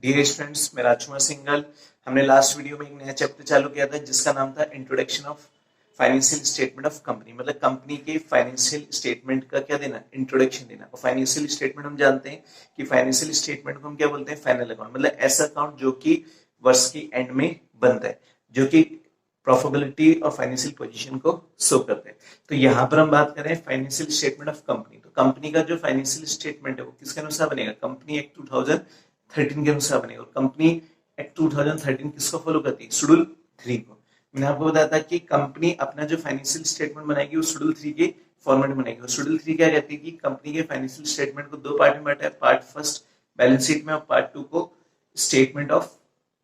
Dear students, मैं राजकुमार सिंघल। हमने last video में एक नया चैप्टर चालू किया था जिसका नाम था introduction of financial statement of company. मतलब कंपनी के फाइनेंशियल स्टेटमेंट का क्या देना, इंट्रोडक्शन देना। और फाइनेंशियल स्टेटमेंट हम जानते हैं कि फाइनेंशियल स्टेटमेंट को हम क्या बोलते हैं, फाइनल अकाउंट। मतलब ऐसा अकाउंट जो कि वर्ष की एंड में बनता है, जो कि प्रॉफिटेबिलिटी और फाइनेंशियल पोजीशन को शो करते हैं। तो यहाँ पर हम बात करें फाइनेंशियल स्टेटमेंट ऑफ कंपनी। तो कंपनी का जो फाइनेंशियल स्टेटमेंट है वो किसके अनुसार बनेगा, कंपनी एक्ट 2013 के अनुसार बनेगा। और कंपनी एक्ट 2013 किसको फॉलो करती है, शेड्यूल 3 को। मैंने आपको बताया था कि कंपनी अपना जो फाइनेंशियल स्टेटमेंट बनाएगी वो शेड्यूल 3 के फॉर्मेट में बनाएगी। शेड्यूल 3 क्या कहती है कि कंपनी के फाइनेंशियल स्टेटमेंट को दो पार्ट में बांटा है। पार्ट फर्स्ट बैलेंस शीट में और पार्ट 2 को स्टेटमेंट ऑफ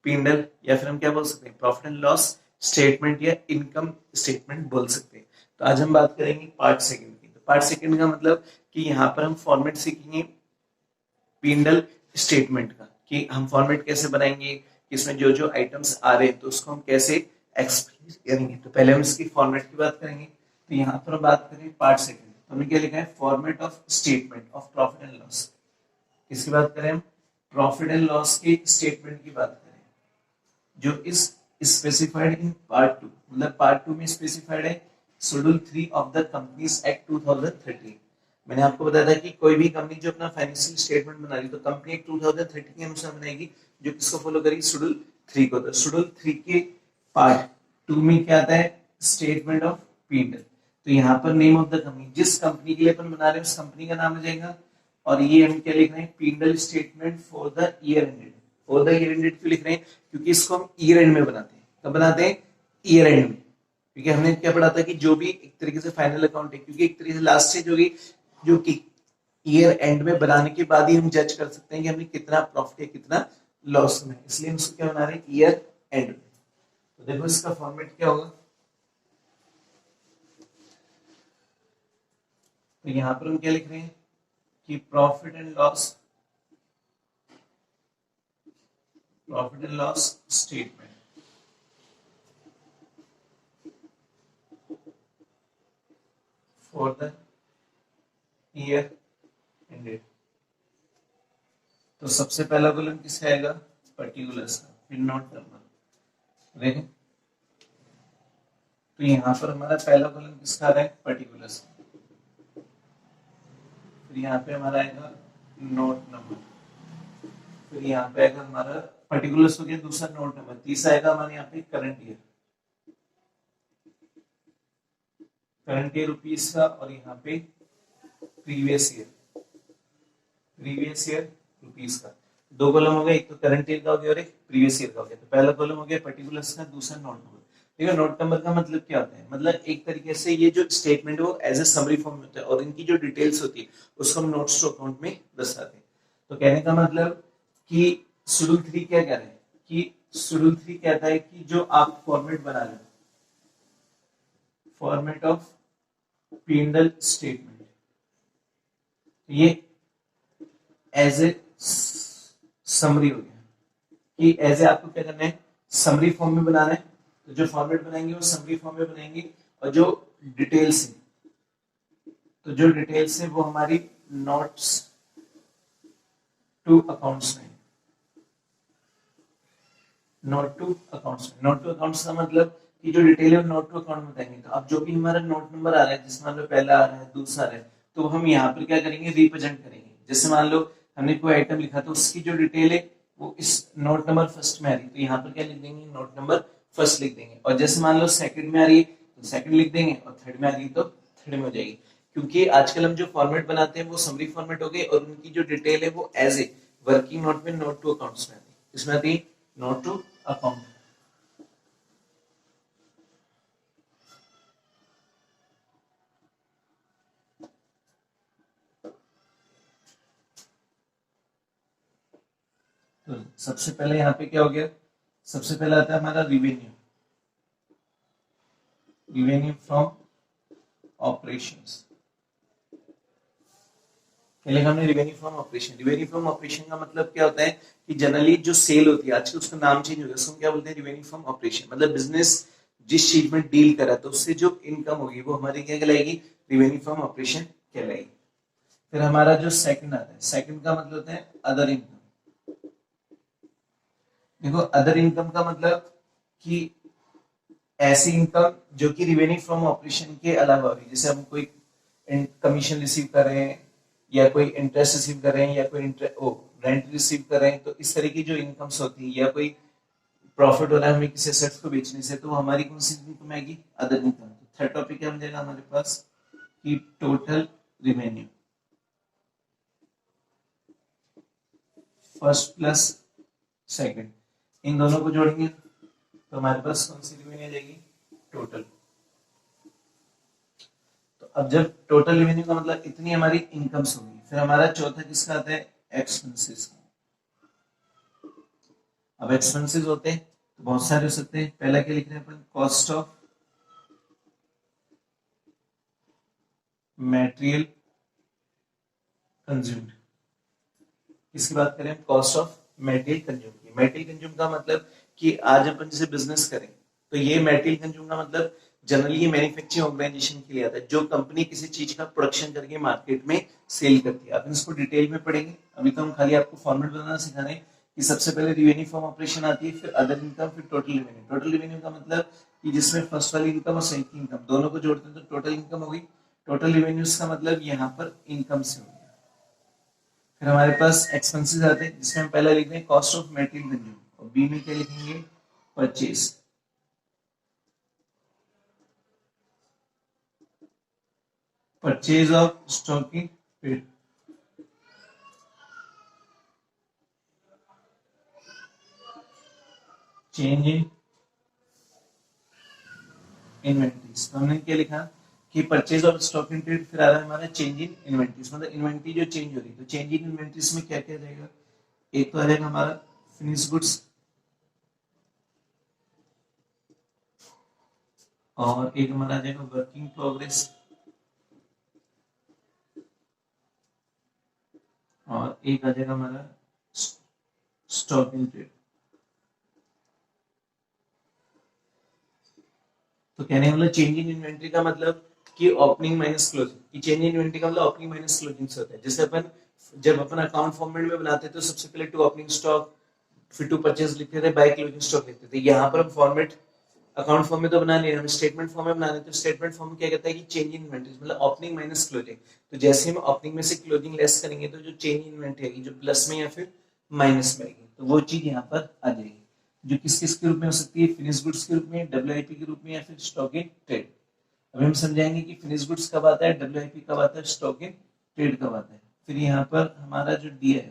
P&L या फिर हम क्या बोल सकते हैं, प्रॉफिट एंड लॉस स्टेटमेंट या इनकम स्टेटमेंट बोल सकते हैं। तो आज हम बात करेंगे पार्ट सेकंड की। तो पार्ट सेकंड का मतलब कि यहाँ पर हम फॉर्मेट सीखेंगे P&L स्टेटमेंट का, कि हम फॉर्मेट कैसे बनाएंगे, इसमें जो जो आइटम्स आ रहे हैं तो उसको हम कैसे एक्सप्लेन करेंगे। तो पहले हम इसकी फॉर्मेट की बात करेंगे। तो यहाँ पर हम बात करेंगे पार्ट सेकंड। तो हमने क्या लिखा है, format of statement of profit and loss. किसकी बात करें हम, प्रॉफिट एंड लॉस की स्टेटमेंट की बात करें जो इस स्पेसिफाइड इन पार्ट 2। मतलब पार्ट 2 में स्पेसिफाइड है schedule 3 of the companies act 2013। मैंने आपको बताया था कि कोई भी कंपनी जो अपना फाइनेंशियल स्टेटमेंट बना रही है तो कंपनी एक्ट 2013 के अनुसार बनाएगी, जो किसको फॉलो करेगी, शेड्यूल 3 को। तो शेड्यूल 3 के पार्ट 2 में क्या आता है, स्टेटमेंट ऑफ P&L। तो यहाँ पर नेम ऑफ द कंपनी, जिस कंपनी के लिए अपन बना रहे हैं उस कंपनी का नाम आ जाएगा। और ये हम क्या लिख रहे हैं, P&L statement for the year ended. For the year ended क्यों लिख रहे हैं, क्योंकि इसको हम ईयर एंड में बनाते हैं। कब बनाते हैं, ईयर एंड में। क्योंकि हमने क्या पढ़ा था कि जो भी एक तरीके से फाइनल अकाउंट है, क्योंकि एक तरीके से लास्ट स्टेज होगी जो कि ईयर एंड में बनाने के बाद ही हम जज कर सकते हैं कि हमने कितना प्रॉफिट है कितना लॉस में, इसलिए हम इसको क्या बना रहे हैं, ईयर एंड में। तो देखो इसका फॉर्मेट क्या होगा। तो यहां पर हम क्या लिख रहे हैं कि profit and loss statement for the year ended. तो सबसे पहला कॉलम किसका आएगा, पर्टिकुलर्स का, फिर नोट नंबर। देखें तो यहाँ पर हमारा पहला कॉलम किसका आ रहा है, पर्टिकुलर्स का। फिर यहाँ पे हमारा आएगा नोट नंबर। फिर यहाँ पे आएगा हमारा पर्टिकुलर्स हो गया, दूसरा नोट नंबर। तीसरा आएगा हमारे यहाँ पे करंट ईयर रुपीस का। और यहाँ पे प्रीवियस ईयर रुपीस का। दो कॉलम हो गए, एक तो करंट ईयर का हो गया और एक प्रीवियस ईयर का हो गया। तो पहला कॉलम हो गया पर्टिकुलर्स का, दूसरा नोट नंबर। ठीक है, नोट नंबर का मतलब क्या होता है, मतलब एक तरीके से ये जो स्टेटमेंट है वो एज ए समरी फॉर्म में होता है और इनकी जो डिटेल्स होती है उसको हम नोट्स टू अकाउंट में दर्शाते हैं। तो कहने का मतलब कि शेड्यूल 3 क्या कह रहे हैं, कि शेड्यूल 3 कहता है कि जो आप फॉर्मेट बना रहे हो, फॉर्मेट ऑफ P&L स्टेटमेंट, ये एज ए समरी हो गया कि एज ए आपको क्या करना है, समरी फॉर्म में बनाना है। तो जो फॉर्मेट बनाएंगे वो समरी फॉर्म में बनाएंगे। और जो डिटेल्स है, तो जो डिटेल्स है वो हमारी नोट्स टू अकाउंट्स में। नोट टू अकाउंट्स का मतलब कि जो डिटेल है नोट टू अकाउंट में बताएंगे। तो अब जो भी हमारा नोट नंबर आ रहा है, जिसमें मान लो पहला आ रहा है, दूसरा आ रहा है, तो हम यहाँ पर क्या करेंगे, रिप्रेजेंट करेंगे। जैसे मान लो हमने कोई आइटम लिखा तो उसकी जो डिटेल है वो इस नोट नंबर फर्स्ट में आ रही है, तो यहाँ पर क्या लिख देंगे, नोट नंबर फर्स्ट लिख देंगे। और जैसे मान लो सेकंड में आ रही है तो सेकंड लिख देंगे, और थर्ड में आ रही है तो थर्ड में हो जाएगी। क्योंकि आजकल हम जो फॉर्मेट बनाते हैं वो समरी फॉर्मेट हो गए और उनकी जो डिटेल है वो एज ए वर्किंग नोट में नोट टू अकाउंट्स में आती है। इसमें आती है नोट टू अकाउंट। तो सबसे पहले यहाँ पे क्या हो गया, सबसे पहले आता है हमारा रिवेन्यू फ्रॉम ऑपरेशंस। पहले हमने रिवेन्यू फ्रॉम ऑपरेशन का मतलब क्या होता है कि जनरली जो सेल होती है, आजकल उसका नाम चेंज हो गया, उसको क्या बोलते हैं, रिवेन्यू फ्रॉम ऑपरेशन। मतलब बिजनेस जिस चीज में डील करा तो उससे जो इनकम होगी वो हमारी क्या कहलाएगी, रिवेन्यू फ्रॉम ऑपरेशन कहलाएगी। फिर हमारा जो सेकंड आता है, सेकंड का मतलब होता है अदर इनकम। देखो अदर इनकम का मतलब कि ऐसी इनकम जो कि रिवेन्यू फ्रॉम ऑपरेशन के अलावा हुई, जैसे हम कोई कमीशन रिसीव कर रहे हैं या कोई इंटरेस्ट रिसीव कर रहे हैं या कोई रेंट रिसीव कर रहे हैं, तो इस तरह की जो इनकम्स होती है या कोई प्रॉफिट हो रहा है हमें किसी एसेट्स को बेचने से, तो हमारी कौन सी इनकम आएगी? Other income. थर्ड टॉपिक क्या बन जाएगा हमारे पास कि total revenue, first plus second, इन दोनों को जोड़ेंगे तो हमारे पास कौन सी रिवेन्यू आ जाएगी? टोटल। तो अब जब टोटल रिवेन्यू का मतलब इतनी हमारी इनकम्स होगी, फिर हमारा चौथा किसका आता है? एक्सपेंसेस का। अब एक्सपेंसेस होते हैं तो बहुत सारे हो सकते हैं। पहला क्या लिख रहे हैं अपन? Cost of material consumed. किसकी बात करें? कॉस्ट ऑफ मटेरियल कंज्यूम की। मटेरियल कंज्यूम का मतलब कि आज अपन जैसे बिजनेस करें तो ये मटेरियल कंज्यूम का मतलब जनरली ये मैन्युफैक्चरिंग ऑर्गेनाइजेशन के लिए आता है, जो कंपनी किसी चीज का प्रोडक्शन करके मार्केट में सेल करती है। अपन इसको डिटेल में पढ़ेंगे, अभी तो हम खाली आपको फॉर्मेट बनाना सिखा रहे हैं कि सबसे पहले रिवेन्यू फ्रॉम ऑपरेशन आती है, फिर अदर इनकम, फिर टोटल रिवेन्यू। टोटल रिवेन्यू का मतलब कि जिसमें फर्स्ट वाली इनकम और सेकंड इनकम दोनों को जोड़ते हैं तो टोटल इनकम होगी। टोटल रिवेन्यूज का मतलब यहाँ पर इनकम से होगी। फिर हमारे पास एक्सपेंसेस आते हैं जिसमें हम पहला लिख रहे हैं कॉस्ट ऑफ मटेरियल कंज्यूम, और बी में क्या लिखेंगे? Purchase. Purchase of stocking paid, change in inventories. तो हमने क्या लिखा कि purchase of stock in trade, फिर आ रहा है हमारा चेंज इन इन्वेंटरीज, मतलब इन्वेंटरी जो चेंज हो रही है। तो चेंज इन इन्वेंटरीज में क्या क्या रहेगा? एक तो आ जाएगा हमारा फिनिश गुड्स, और एक हमारा आ जाएगा वर्किंग प्रोग्रेस, और एक आ जाएगा हमारा स्टॉक इन ट्रेड। तो कहने का मतलब चेंज इन इन्वेंटरी का मतलब कि ओपनिंग माइनस क्लोजिंग, कि चेंज इन इन्वेंटरी का मतलब ओपनिंग माइनस क्लोजिंग से होता है। जैसे अपन जब अपन अकाउंट फॉर्मेट में बनाते हैं तो सबसे पहले टू ओपनिंग स्टॉक फिर टू परचेज लिखते थे, बाय क्लोजिंग स्टॉक लिखते थे। यहाँ पर हम फॉर्मेट अकाउंट फॉर्म में तो बना नहीं, हम स्टेटमेंट फॉर्म में बना रहे हैं। तो स्टेटमेंट फॉर्म में क्या कहता है कि चेंज इन इन्वेंटरी मतलब ओपनिंग माइनस क्लोजिंग। तो जैसे हम ओपनिंग में से क्लोजिंग लेस करेंगे तो जो चेंज इन इन्वेंटरी आएगी जो प्लस में या फिर माइनस में आएगी, तो वो चीज यहाँ पर आ जाएगी, जो किस किस के रूप में हो सकती है? फिनिश गुड्स के रूप में, डब्ल्यूआईपी के रूप में, या फिर स्टॉक इन ट्रेड। अभी हम समझाएंगे कि फिनिश गुड्स कब आता है, डब्ल्यूआईपी कब आता है, स्टॉक इन ट्रेड कब आता है। फिर यहाँ पर हमारा जो डी है,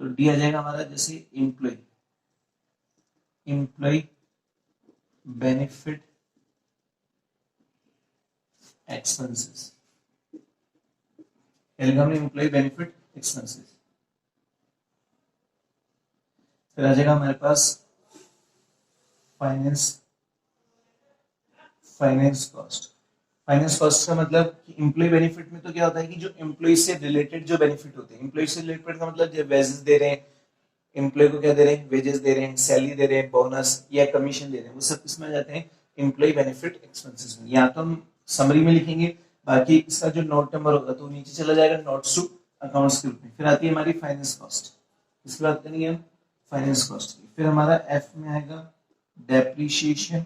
तो डी आ जाएगा हमारा जैसे एम्प्लॉय, एम्प्लॉय बेनिफिट एक्सपेंसेस, हमने एम्प्लॉय बेनिफिट एक्सपेंसेस। फिर आ जाएगा हमारे पास finance, finance cost. Finance cost का मतलब कि एम्प्लॉय बेनिफिट में तो क्या होता है कि जो एम्प्लॉय से रिलेटेड जो बेनिफिट होते हैं, एम्प्लॉय से रिलेटेड का मतलब जो वेजेस दे रहे हैं, एम्प्लॉय को क्या दे रहे हैं? वेजेस दे रहे हैं, सैलरी दे रहे हैं, बोनस या कमीशन दे रहे हैं, वो सब किसमें आ जाते हैं? एम्प्लॉय बेनिफिट एक्सपेंसेस में। या तो हम समरी में लिखेंगे, बाकी इसका जो नोट नंबर होगा तो नीचे चला जाएगा नोट्स टू अकाउंट्स के रूप में। फिर आती है हमारी फाइनेंस कॉस्ट, इसकी बात करेंगे हम फाइनेंस कॉस्ट की। फिर हमारा एफ में आएगा depreciation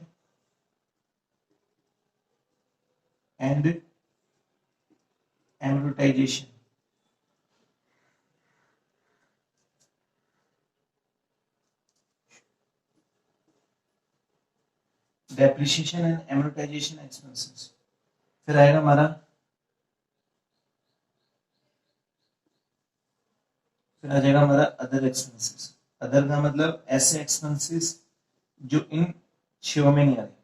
and amortisation. Depreciation and amortisation expenses. फिर आएगा हमारा, फिर आ जाएगा हमारा अदर एक्सपेंसेस। अदर का मतलब ऐसे एक्सपेंसेस जो इन 6 में नहीं आ रहे।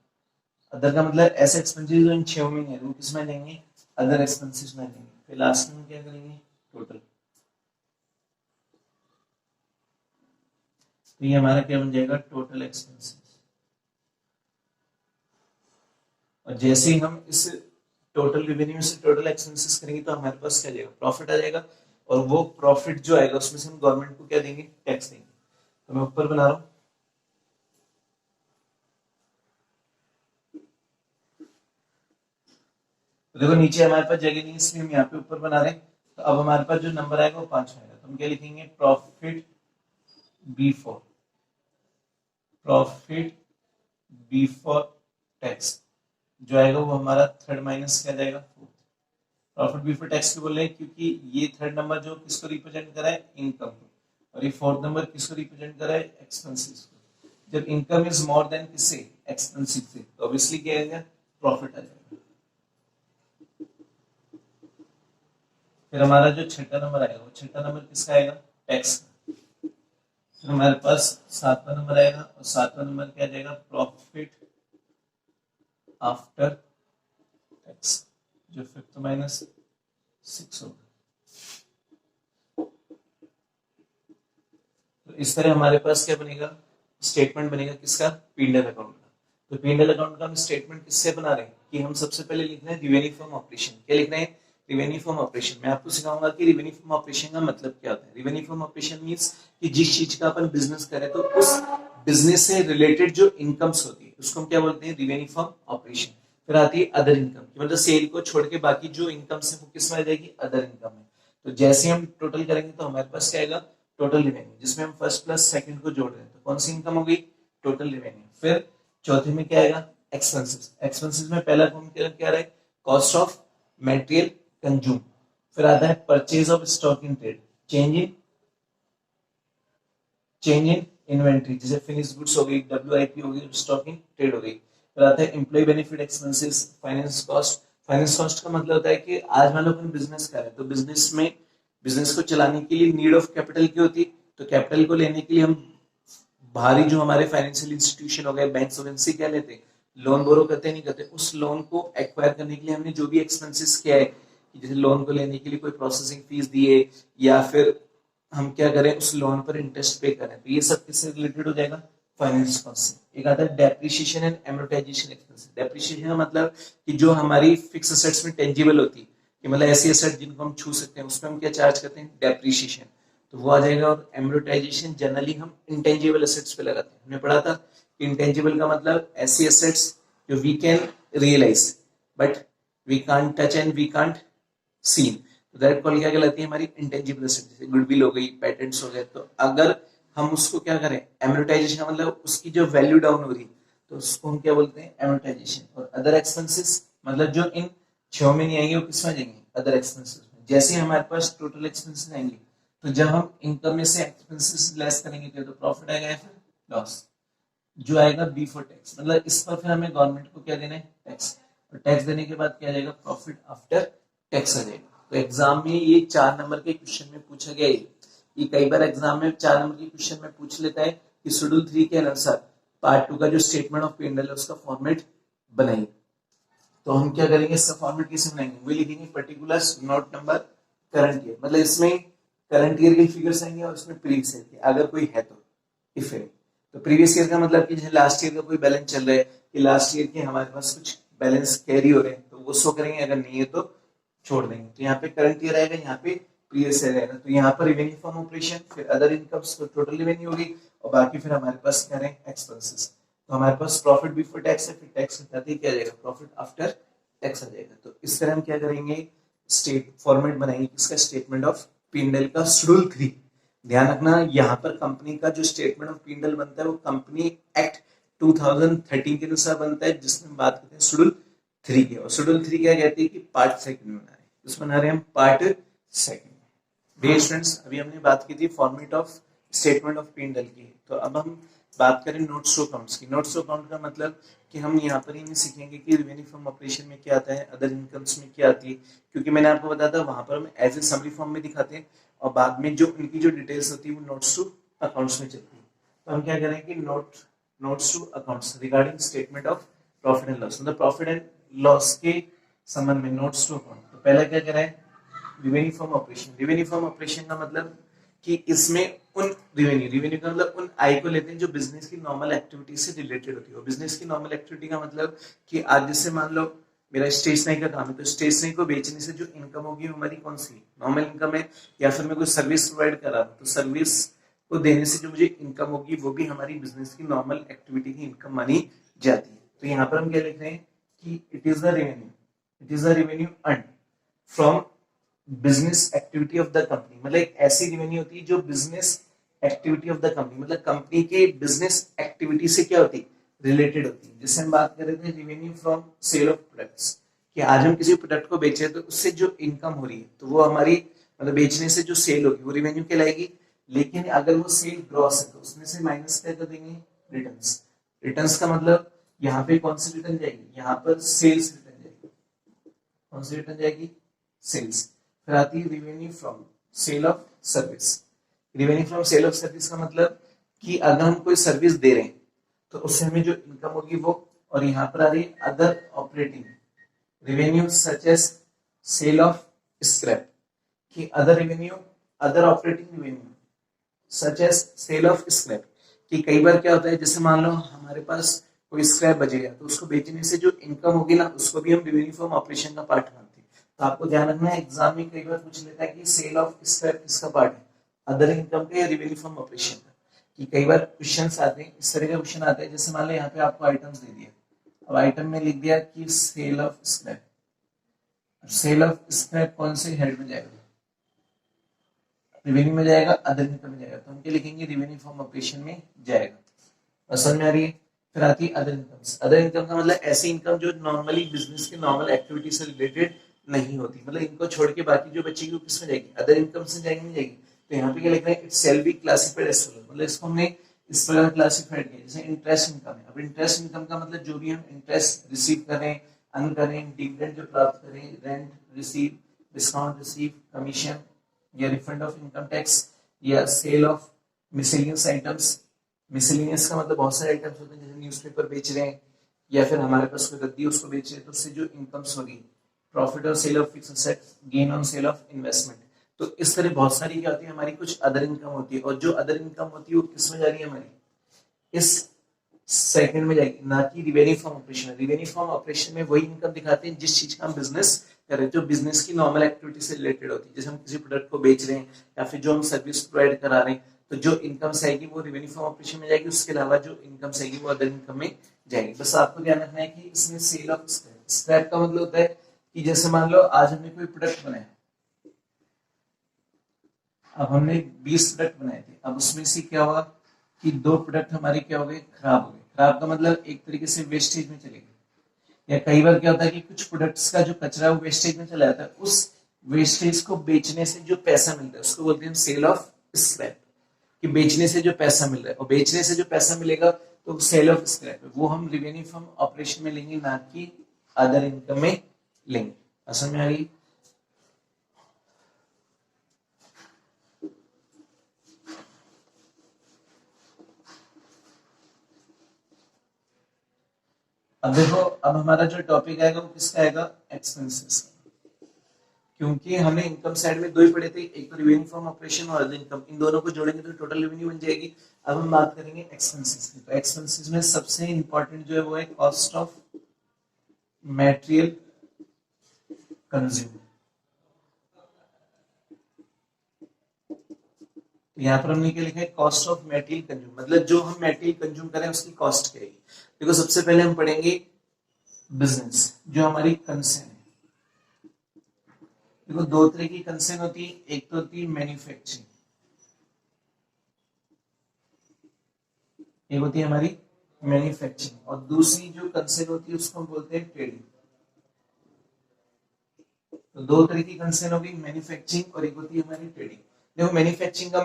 अदर का मतलब ऐसे एक्सपेंसेस जो इन 6 में नहीं आ रहे, वो किस में लेंगे? अदर एक्सपेंसेस में लेंगे। फिर लास्ट में क्या करेंगे? टोटल। तो ये हमारा क्या बन जाएगा? Total expenses. और जैसे ही हम इस टोटल रेवेन्यू से टोटल एक्सपेंसेस करेंगे तो हमारे पास क्या जाएगा? प्रॉफिट आ जाएगा। और वो प्रॉफिट जो आएगा उसमें से हम गवर्नमेंट को क्या देंगे? टैक्स देंगे। तो मैं ऊपर बना रहा हूं, तो देखो नीचे हमारे पास जगह नहीं इसलिए हम यहाँ पे ऊपर बना रहे हैं। तो अब हमारे पास जो नंबर आएगा वो 5 आएगा, तो हम क्या लिखेंगे? Profit before profit before tax जो आएगा वो हमारा थर्ड माइनस क्या जाएगा, फोर्थ। प्रॉफिट बिफोर टैक्स क्यों बोल रहे हैं, क्योंकि ये थर्ड नंबर जो किसको रिप्रेजेंट कर रहा है, इनकम को, और ये फोर्थ नंबर किसको रिप्रेजेंट कर रहा है, एक्सपेंसेस को। जब इनकम इज मोर देन किससे, एक्सपेंसिव से, तो ऑब्वियसली क्या आएगा, प्रॉफिट आ जाएगा। फिर हमारा जो छठा नंबर आएगा वो छठा नंबर किसका आएगा, टैक्स का। फिर हमारे पास सातवां नंबर आएगा, और सातवां नंबर क्या जाएगा, प्रॉफिट आफ्टर टैक्स, जो फिफ्थ माइनस सिक्स होगा। तो इस तरह हमारे पास क्या बनेगा, स्टेटमेंट बनेगा किसका, पीएनएल अकाउंट का। तो पीएनएल अकाउंट का हम स्टेटमेंट किससे बना रहे हैं कि हम सबसे पहले लिख रहे हैं रिवेन्यू फ्रॉम ऑपरेशन। क्या लिख रहे हैं, रिवेन्यू फ्रॉम ऑपरेशन। मैं आपको सिखाऊंगा कि रिवेन्यू फ्रॉम ऑपरेशन का मतलब क्या होता है। रिवेन्यू फ्रॉम ऑपरेशन मींस कि जिस चीज का अपन बिजनेस करें तो उस बिजनेस से रिलेटेड जो इनकम्स होती है उसको हम क्या बोलते हैं, रिवेन्यू फ्रॉम ऑपरेशन। फिर आती है अदर इनकम, मतलब सेल को छोड़ के बाकी जो इनकम्स है वो किस में आ जाएगी, अदर इनकम में। तो जैसे हम टोटल करेंगे तो हमारे पास क्या आएगा, टोटल रिवेन्यू, जिसमें हम फर्स्ट प्लस सेकंड को जोड़ रहे हैं तो कौन सी इनकम होगी, टोटल रिवेन्यू। फिर चौथे में क्या आएगा, एक्सपेंसेस। एक्सपेंसेस में पहला फॉर्म क्या रहा है, कॉस्ट ऑफ मटेरियल कंज्यूम। फिर आता है purchase of stock in trade, change in inventory, जैसे फिनिश गुड्स हो गई, डब्ल्यूआईपी हो गई, स्टॉक इन ट्रेड हो गई। फिर आता है employ benefit expenses, finance cost. Finance cost का मतलब होता है कि आज मान लो अपन बिजनेस कर रहे हैं तो बिजनेस में, बिजनेस को चलाने के लिए नीड ऑफ कैपिटल की होती, तो कैपिटल को लेने के लिए हम बाहरी जो हमारे फाइनेंशियल इंस्टीट्यूशन हो गए, बैंक हो गए, इनसे क्या लेते हैं, लोन बोरो करते नहीं करते। उस लोन को एक्वायर करने के लिए हमने जो भी एक्सपेंसेस किया है, जैसे लोन को लेने के लिए कोई प्रोसेसिंग फीस दिए या फिर हम क्या करें उस लोन पर इंटरेस्ट पे करें, तो ये सब किससे रिलेटेड हो जाएगा, फाइनेंस कॉस्ट से। एक आता है depreciation and amortisation expense. Depreciation का मतलब कि जो हमारी फिक्स एसेट्स में टेंजिबल होती है, कि मतलब ऐसी एसेट जिनको हम छू सकते हैं उसमें हम क्या चार्ज करते हैं, डेप्रिसिएशन, तो वो आ जाएगा। और एमोर्टाइजेशन जनरली हम इंटेंजिबल एसेट्स पे लगाते हैं। हमने पढ़ा था कि इंटेंजिबल का मतलब ऐसी एसेट्स जो we can realise but we can't touch and we can't seen, तो दैट कॉल क्या कहलाती है, हमारी इंटेंजिबल एसेट। जैसे गुडविल हो गई, पैटेंट्स हो गए, तो अगर हम उसको क्या करें, एमोर्टाइजेशन मतलब उसकी जो वैल्यू डाउन हो रही तो उसको हम क्या बोलते हैं, एमोर्टाइजेशन। और अदर एक्सपेंसेस मतलब जो इन छह में नहीं आएंगे वो किस में जाएंगे, अदर एक्सपेंसेस में। जैसे हमारे पास टोटल एक्सपेंसेस आएंगे तो जब हम इनकम में से एक्सपेंसेस लेस करेंगे तो प्रॉफिट आएगा या फिर लॉस, जो आएगा बिफोर टैक्स। मतलब इस पर फिर हमें गवर्नमेंट को क्या देना है, टैक्स। और टैक्स देने के बाद क्या आ जाएगा, प्रॉफिट आफ्टर टैक्स आ जाएगा। तो एग्जाम में ये 4 नंबर के क्वेश्चन में पूछा गया है। ये कई बार एग्जाम में 4 नंबर के क्वेश्चन में पूछ लेता है कि शेड्यूल 3 के अनुसार पार्ट 2 का जो स्टेटमेंट ऑफ P&L है उसका फॉर्मेट बनाइए। तो हम क्या करेंगे, इसका फॉर्मेट कैसे बनाएंगे, वो लिखेंगे particulars note number current year, मतलब इसमें करंट ईयर के फिगर्स आएंगे और इसमें प्रीवियस ईयर के अगर कोई है तो, इफ है तो। प्रीवियस ईयर का मतलब कि जैसे लास्ट ईयर का कोई बैलेंस चल रहा है कि लास्ट ईयर के हमारे पास कुछ बैलेंस कैरी हो रहे हैं तो वो शो करेंगे, अगर नहीं है तो छोड़ देंगे। तो यहाँ पे करंट ईयर आएगा, यहाँ पे प्रीवियस ईयर आएगा। तो यहाँ पर रिवेन्यू फ्रॉम ऑपरेशन, फिर अदर इनकम्स, तो टोटल रिवेन्यू होगी, और बाकी फिर हमारे पास क्या रहे, एक्सपेंसेस। तो हमारे पास प्रॉफिट बिफोर टैक्स है, फिर टैक्स के साथ ही क्या जाएगा, प्रॉफिट आफ्टर टैक्स आ जाएगा। तो इस तरह हम क्या करेंगे, स्टेट फॉर्मेट बनाएंगे किसका, स्टेटमेंट ऑफ P&L का शेड्यूल 3। ध्यान रखना यहाँ पर कंपनी का जो स्टेटमेंट ऑफ P&L बनता है वो कंपनी एक्ट 2013 के अनुसार बनता है, जिसमें बात करते हैं शेड्यूल 3 के। और शेड्यूल 3 क्या कहती है कि पार्ट सेकंड बना रहे हैं, उसमें बना रहे हैं हम पार्ट सेकंड। डियर स्टूडेंट्स, अभी हमने बात की थी format of statement of P&L की, तो अब हम बात करें नोट्स टू अकाउंट्स की। नोट्स टू अकाउंट का मतलब कि हम यहाँ पर ही नहीं सीखेंगे कि रेवेन्यू फ्रॉम ऑपरेशन में क्या आता है, अदर इनकम्स में क्या आती है, क्योंकि मैंने आपको बताया था वहां पर हम एज ए समरी फॉर्म में दिखाते हैं और बाद में जो उनकी जो डिटेल्स होती है वो नोट्स टू अकाउंट्स में चलती है। तो हम क्या करेंगे, notes to accounts regarding statement of profit and loss, मतलब प्रॉफिट एंड लॉस के संबंध में नोट्स टू अकाउंट। तो पहला क्या करें, revenue from operation. Revenue from operation का मतलब कि इसमें उन रिवेन्यू का मतलब उन आय को लेते हैं जो बिजनेस की नॉर्मल एक्टिविटी से रिलेटेड होती है। बिजनेस की नॉर्मल एक्टिविटी का मतलब कि आज जैसे मान लो मेरा स्टेशनरी का काम है, तो स्टेशनरी को बेचने से जो इनकम होगी हमारी कौन सी नॉर्मल इनकम है, या फिर मैं कोई सर्विस प्रोवाइड कर रहा हूँ तो सर्विस को देने से जो मुझे इनकम होगी वो भी हमारी बिजनेस की नॉर्मल एक्टिविटी की इनकम मानी जाती है। तो यहाँ पर हम क्या लिख रहे हैं कि it is the revenue earn from business activity of the company, मतलब एक ऐसी रेवेन्यू होती है जो business activity of the company, मतलब कंपनी के बिजनेस एक्टिविटी से क्या होती है, रिलेटेड होती है। जैसे हम बात कर रहे थे revenue from sale of products, कि आज हम किसी प्रोडक्ट को बेचे तो उससे जो इनकम हो रही है तो वो हमारी मतलब बेचने से जो सेल होगी वो रेवेन्यू कहलाएगी। लेकिन अगर वो सेल ग्रॉस है तो उसमें से माइनस क्या कर देंगे, रिटर्न्स। रिटर्न्स का मतलब यहाँ पे कौन सी रिटर्न जाएगी, यहाँ पर सेल्स रिटर्न जाएगी। कौन सी रिटर्न जाएगी, सेल्स। फिर आती है revenue from sale of service. Revenue from sale of service का मतलब कि अगर हम कोई सर्विस दे रहे हैं तो उससे हमें जो इनकम होगी वो, और यहाँ पर आ रही है other operating revenue such as sale of scrap, कि other revenue, other operating revenue such as sale of scrap, कि कई बार क्या होता है जैसे मान लो हमारे पास कोई स्क्रैप बचेगा तो उसको बेचने से जो इनकम होगी ना उसको भी हम रेवेन्यू फ्रॉम ऑपरेशन का पार्ट मानते हैं। तो आपको ध्यान रखना है एग्जाम में कई बार पूछ लेता है कि सेल ऑफ स्क्रैप किसका पार्ट है, अदर इनकम का या रेवेन्यू फ्रॉम ऑपरेशन का। कि कई बार क्वेश्चंस आते हैं, इस तरह का क्वेश्चन आता है जैसे मान लो यहाँ पे आपको आइटम्स दे दिया, अब आइटम में लिख दिया कि sale of scrap. Sale of scrap कौन से हेड में जाएगा, रेवेन्यू में जाएगा, अदर इनकम में जाएगा, तो हम क्या लिखेंगे, रेवेन्यू फ्रॉम ऑपरेशन में जाएगा। समझ में आ रही है। फिर आती है अदर इनकम। अदर इनकम का मतलब ऐसी इनकम जो नॉर्मली बिजनेस के नॉर्मल एक्टिविटी से रिलेटेड नहीं होती, मतलब इनको छोड़ के बाकी जो बचेगी वो किसमें जाएगी, अदर इनकम से जाएगी, नहीं जाएगी। तो यहाँ पे क्या लिख रहे हैं, it shall be classified as follows, मतलब इसको हमने इस प्रकार क्लासिफाइड किया। जैसे इंटरेस्ट इनकम है, अब इंटरेस्ट इनकम का मतलब जो भी हम इंटरेस्ट रिसीव करें, अर्न करें, डिविडेंड जो प्राप्त करें, rent receive, discount receive, commission या रिफंड ऑफ इनकम टैक्स, या sale of miscellaneous items. Miscellaneous का मतलब बहुत सारे आइटम्स होते हैं, जैसे न्यूज़पेपर बेच रहे हैं या फिर हमारे पास कोई गद्दी उसको बेच रहे हैं, तो उससे जो इनकम्स होगी, प्रॉफिट और sale of fix assets, gain on sale of investment. तो इस तरह बहुत सारी क्या होती है हमारी, कुछ अदर इनकम होती है, और जो अदर इनकम होती है वो किस में जा रही है हमारी, इस सेकंड में जाएगी, ना कि revenue from operation. Revenue from operation में वही इनकम दिखाते हैं जिस चीज का हम बिजनेस कर रहे हैं, जो बिजनेस की नॉर्मल एक्टिविटी से रिलेटेड होती है, जैसे हम किसी प्रोडक्ट को बेच रहे हैं या फिर जो हम सर्विस प्रोवाइड करा रहे हैं, तो जो इनकम आएगी वो रेवेन्यू फ्रॉम ऑपरेशन में जाएगी, उसके अलावा जो इनकम आएगी वो अदर इनकम में जाएगी। बस आपको ध्यान रखना है कि इसमें सेल ऑफ स्क्रैप, स्क्रैप का मतलब होता है कि जैसे मान लो आज हमने कोई प्रोडक्ट बनाया, अब हमने 20 प्रोडक्ट बनाए थे, अब उसमें से क्या हुआ कि 2 प्रोडक्ट हमारे क्या हो गए, खराब हो गए। खराब का मतलब एक तरीके से वेस्टेज में चले गए, या कई बार क्या होता है कि कुछ प्रोडक्ट्स का जो कचरा है वो वेस्टेज में चला जाता है, उस वेस्टेज को बेचने से जो पैसा मिलता है उसको बोलते हैं सेल ऑफ स्क्रैप, कि बेचने से जो पैसा मिल रहा है, और बेचने से जो पैसा मिलेगा तो सेल ऑफ स्क्रैप है, वो हम रेवेन्यू फ्रॉम ऑपरेशन में लेंगे, ना कि अदर इनकम में लेंगे। समझ में आ रही। अब देखो, अब हमारा जो टॉपिक आएगा वो किसका आएगा, एक्सपेंसेस। क्योंकि हमने इनकम साइड में 2 ही पढ़े थे, एक तो रेवेन्यू फ्रॉम ऑपरेशन और अदर इनकम, इन दोनों को जोड़ेंगे तो टोटल रेवेन्यू बन जाएगी। अब हम बात करेंगे एक्सपेंसेस की। तो एक्सपेंसेस में सबसे इंपॉर्टेंट जो है वो है कॉस्ट ऑफ मटेरियल कंज्यूम। यहाँ पर हमने क्या लिखा है, कॉस्ट ऑफ मटेरियल कंज्यूम, मतलब जो हम मटेरियल कंज्यूम करें उसकी कॉस्ट क्या है। देखो सबसे पहले हम पढ़ेंगे बिजनेस, जो हमारी कंसर्न है। देखो 2 तरह की कंसर्न होती है, एक तो होती है मैन्युफैक्चरिंग, एक होती है हमारी मैन्युफैक्चरिंग, और दूसरी जो कंसर्न होती है उसको हम बोलते हैं ट्रेडिंग। तो 2 तरह की कंसर्न होगी, मैन्युफैक्चरिंग और एक होती है हमारी ट्रेडिंग। देखो मैन्युफैक्चरिंग का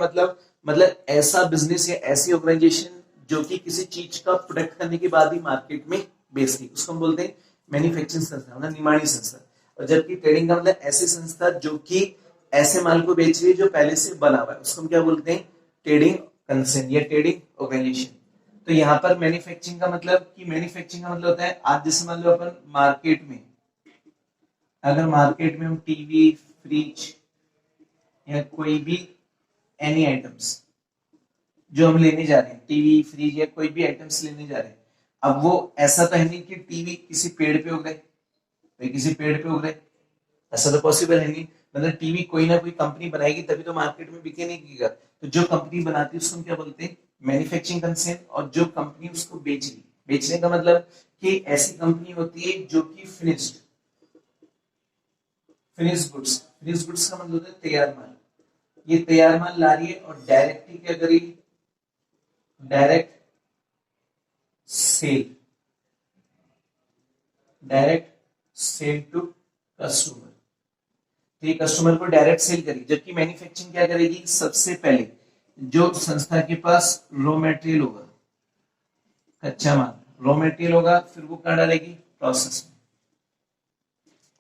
मतलब ऐसा बिजनेस या ऐसी ऑर्गेनाइजेशन जो कि किसी चीज का प्रोडक्ट करने के बाद ही मार्केट में बेचती, उसको हम बोलते हैं मैन्युफैक्चरिंग संस्था, मतलब निर्माणी संस्था। और जबकि ट्रेडिंग का मतलब ऐसी संस्था जो कि ऐसे माल को बेच रही है जो पहले से बना हुआ है, उसको हम क्या बोलते हैं, ट्रेडिंग कंसर्न या ट्रेडिंग ऑर्गेनाइजेशन। तो यहाँ पर मैन्युफैक्चरिंग का मतलब कि मैन्युफैक्चरिंग का मतलब होता है, आज जैसे मान लो अपन मार्केट में, अगर मार्केट में हम टीवी, फ्रिज या कोई भी एनी आइटम्स जो हम लेने जा रहे हैं, टीवी, फ्रिज या कोई भी आइटम्स लेने जा रहे हैं, अब वो ऐसा तो है नहीं कि टीवी किसी पेड़ पे उग गए, भाई किसी पेड़ पे उग गए, ऐसा तो पॉसिबल है नहीं। मतलब टीवी कोई ना कोई कंपनी बनाएगी तभी तो मार्केट में बिके, नहीं बिकेगा। तो जो कंपनी बनाती है उसको हम क्या बोलते हैं, मैन्युफैक्चरिंग कंसर्न। और जो कंपनी उसको बेच रही, बेचने का मतलब कि ऐसी कंपनी होती है जो कि फिनिश्ड गुड्स, फिनिश गुड्स का मतलब होता है तैयार माल, ये तैयार माल ला रही है और डायरेक्ट ही क्या करेगी, direct sale, direct sale to customer. तो ये कस्टमर को डायरेक्ट सेल करेगी, जबकि मैन्युफैक्चरिंग क्या करेगी, सबसे पहले जो संस्था के पास रॉ मटेरियल होगा, कच्चा माल रॉ मटेरियल होगा, फिर वो क्या डालेगी, प्रोसेस में,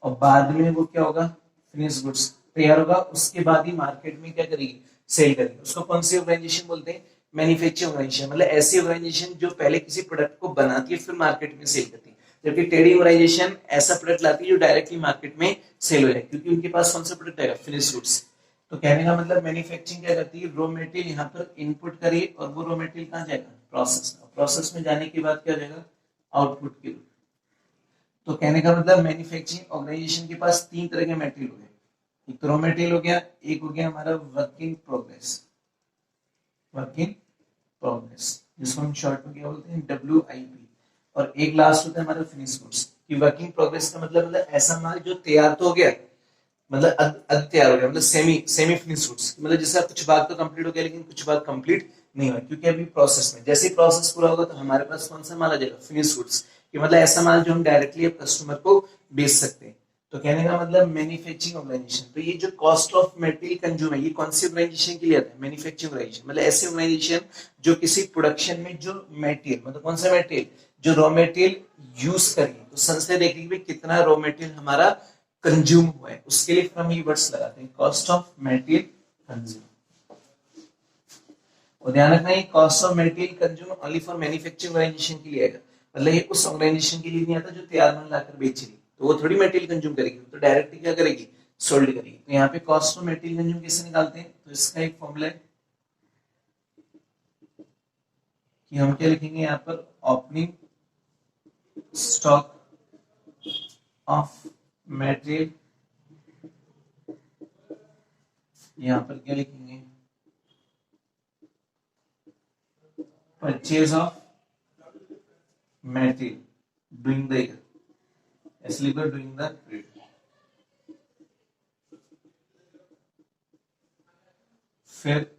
और बाद में वो क्या होगा, फिनिश गुड्स तैयार होगा, उसके बाद ही मार्केट में क्या करेगी, सेल करेगी। उसको कौन सी ऑर्गेनाइजेशन बोलते हैं, मैन्युफैक्चरिंग ऑर्गेनाइजेशन। मतलब ऐसी ऑर्गेनाइजेशन जो पहले किसी प्रोडक्ट को बनाती है फिर मार्केट में सेल करती है, जबकि ट्रेडिंग ऑर्गेनाइजेशन ऐसा प्रोडक्ट लाती है जो डायरेक्टली मार्केट में सेल हो जाए, क्योंकि उनके पास कौन सा प्रोडक्ट आएगा, फिनिश गुड्स। तो कहने का मतलब मैन्युफैक्चरिंग क्या करती है, रॉ मटेरियल यहाँ पर इनपुट करिए और वो रॉ मटेरियल कहाँ जाएगा, प्रोसेस में, प्रोसेस में जाने के बाद क्या हो जाएगा, आउटपुट के रूप। तो कहने का मतलब मैन्युफैक्चरिंग ऑर्गेनाइजेशन के पास तीन तरह के मटेरियल हो गए, एक रॉ मटेरियल हो गया, एक हो गया हमारा work in progress, work in progress जिसको हम शॉर्ट में क्या बोलते हैं, WIP, और एक लास्ट होता है हमारा फिनिश गुड्स। कि वर्किंग प्रोग्रेस का मतलब ऐसा माल जो तैयार तो हो गया, मतलब अध तैयार हो गया, मतलब सेमी फिनिश गुड्स, मतलब जैसे कुछ भाग तो कंप्लीट हो गया लेकिन कुछ भाग कंप्लीट नहीं हुआ, क्योंकि अभी प्रोसेस में, जैसे ही प्रोसेस पूरा होगा तो हमारे पास कौन सा माल आ जाएगा, फिनिश गुड्स। कि मतलब ऐसा माल जो हम डायरेक्टली अब कस्टमर को बेच सकते हैं। तो कहने का मतलब मैन्युफैक्चरिंग ऑर्गेनाइजेशन, तो ये जो कॉस्ट ऑफ मटेरियल कंज्यूम है, ये कौन सी ऑर्गेनाइजेशन के लिए आता है, मैन्युफैक्चरिंग ऑर्गेनाइजेशन। मतलब ऐसी ऑर्गेनाइजेशन जो किसी प्रोडक्शन में जो मटेरियल, मतलब कौन सा मटेरियल, जो रॉ मटेरियल यूज करेंगे, तो संस्था देखेगी भाई कितना रॉ मटेरियल हमारा कंज्यूम हुआ है, उसके लिए हम ये वर्ड्स लगाते हैं, कॉस्ट ऑफ मटेरियल कंज्यूम। और ध्यान रखना है cost of material consume only for manufacturing organisation के लिए आएगा, मतलब ये उस ऑर्गेनाइजेशन के लिए नहीं आता जो तैयार माल लाकर बेच रही, तो वो थोड़ी मटेरियल कंज्यूम करेगी, तो डायरेक्टली क्या करेगी, सोल्ड करेगी। तो यहाँ पे कॉस्ट ऑफ मटेरियल कंज्यूम कैसे निकालते हैं, तो इसका एक फॉर्मूला है कि हम क्या लिखेंगे यहाँ पर, ओपनिंग स्टॉक ऑफ मटेरियल, यहाँ पर क्या लिखेंगे, purchase of material during the year, ऐसे लिखो डूइंग द पीरियड। फिर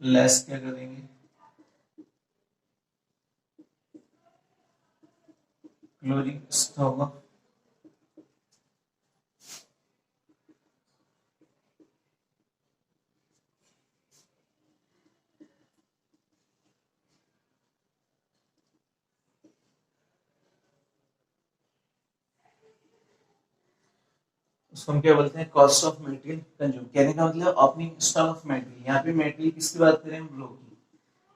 लेस क्या करेंगे, क्लोजिंग स्टॉक ऑफ उसको हम क्या बोलते हैं, कॉस्ट ऑफ मटेरियल कंज्यूम। कहने का मतलब ओपनिंग स्टॉक ऑफ मटेरियल, यहाँ पे मटेरियल किसकी बात करें हम, रॉ की,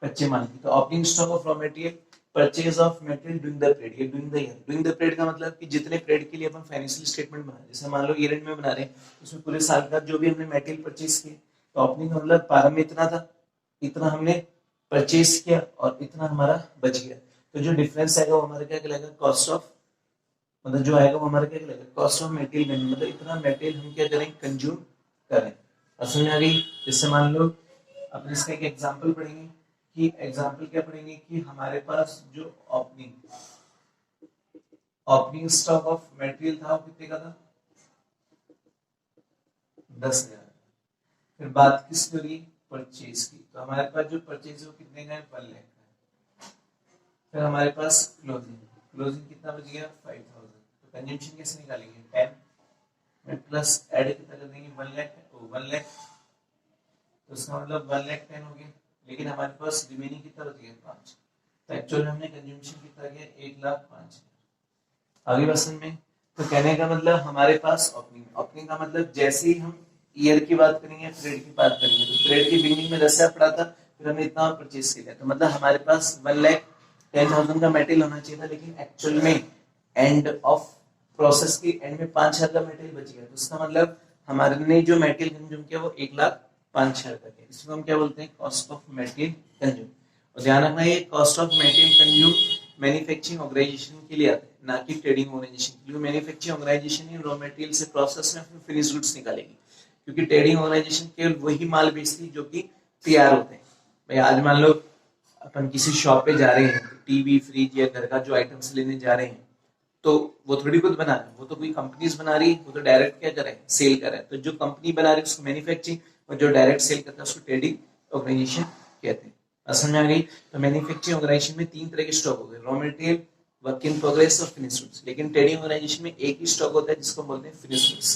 कच्चे माल की। तो opening stock of raw material, purchase of material during the period, ये during the year. During the period का मतलब कि जितने पीरियड के लिए अपन फाइनेंशियल स्टेटमेंट बना रहे हैं, जैसे मान लो ईयर एंड में बना रहे हैं, उसमें पूरे साल का जो भी हमने मटेरियल परचेज किया, तो ओपनिंग का मतलब प्रारंभ में इतना था, इतना हमने परचेज किया और इतना हमारा बच गया, तो जो डिफरेंस आएगा वो हमारा क्या कहलाएगा, कॉस्ट ऑफ, मतलब जो आएगा वो हमारा क्या कहलाएगा, कॉस्ट ऑफ मटेरियल। मतलब इतना मटेरियल हम क्या करें, कंज्यूम करें। समझ में आ गई। जैसे मान लो अपन इसका एक एग्जांपल पढ़ेंगे, कि एग्जांपल क्या पढ़ेंगे कि हमारे पास जो ओपनिंग स्टॉक ऑफ मटेरियल था वो कितने का था, 10,000। फिर बात किसकी हो रही, परचेज की, तो हमारे पास जो परचेज है वो कितने का है, 1 लाख का। फिर हमारे पास क्लोजिंग कितना बच गया, 5,000। तो कंजम्पशन कैसे निकालेंगे, 10 में प्लस ऐड कितना कर देंगे, 1 लाख, 1 लाख, तो इसका मतलब 1 लाख 10 हो गया, लेकिन हमारे पास रिमेनिंग कितना बच गया, 5। तो एक्चुअली हमने कंजम्पशन कितना किया, 1,05,000। आगे बसन में, तो कहने का मतलब हमारे पास ओपनिंग का मतलब जैसे ही हम ईयर की बात करेंगे, पीरियड की बात करेंगे, तो पीरियड की बिगिनिंग में 10,000 पड़ा था, फिर हमने इतना परचेज किया, तो मतलब हमारे पास 1,10,000 का मटेरियल होना चाहिए था, लेकिन एक्चुअल में एंड ऑफ प्रोसेस की एंड में 5,000 का मटेरियल बच गया। तो इसका मतलब हमारे ने जो मटेरियल कंज्यूम किया वो 1,05,000 का किया। इसको हम क्या बोलते हैं, कॉस्ट ऑफ मटेरियल कंज्यूम। और ध्यान रखना ये cost of material consume manufacturing organisation के लिए आता है, ना कि ट्रेडिंग ऑर्गेनाइजेशन के लिए। मैन्युफैक्चरिंग ऑर्गेनाइजेशन ही रॉ मटेरियल से प्रोसेस में फिर फिनिश गुड्स निकालेगी, क्योंकि ट्रेडिंग ऑर्गेनाइजेशन केवल वही माल बेचती है जो कि तैयार होते हैं। भाई आज मान लो अपन किसी शॉप पे जा रहे हैं, टीवी फ्रिज या घर का जो आइटम्स लेने जा रहे हैं, तो वो थोड़ी खुद बना रहे हैं, वो तो कोई कंपनीज बना रही है, वो तो डायरेक्ट क्या कर रहे हैं, सेल कर रहे हैं। तो जो कंपनी बना रही है उसको मैन्युफैक्चरिंग, और जो डायरेक्ट सेल करता है उसको ट्रेडिंग ऑर्गेनाइजेशन कहते हैं। समझ में आ गई। तो मैन्युफैक्चरिंग ऑर्गेनाइजेशन में 3 तरह के स्टॉक हो गए, raw material, work in progress और फिनिश गुड्स। लेकिन ट्रेडिंग ऑर्गेनाइजेशन में एक ही स्टॉक होता है जिसको बोलते हैं फिनिश गुड्स,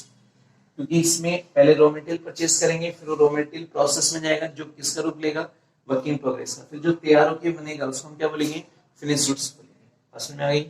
क्योंकि इसमें पहले रॉ मटेरियल परचेस करेंगे, फिर वो रॉ मटेरियल प्रोसेस में जाएगा जो किसका रूप लेगा, वर्क इन प्रोग्रेस का, फिर जो तैयार होकर बनेगा उसको हम क्या बोलेंगे, फिनिश गुड्स बोलेंगे। समझ में आ गई।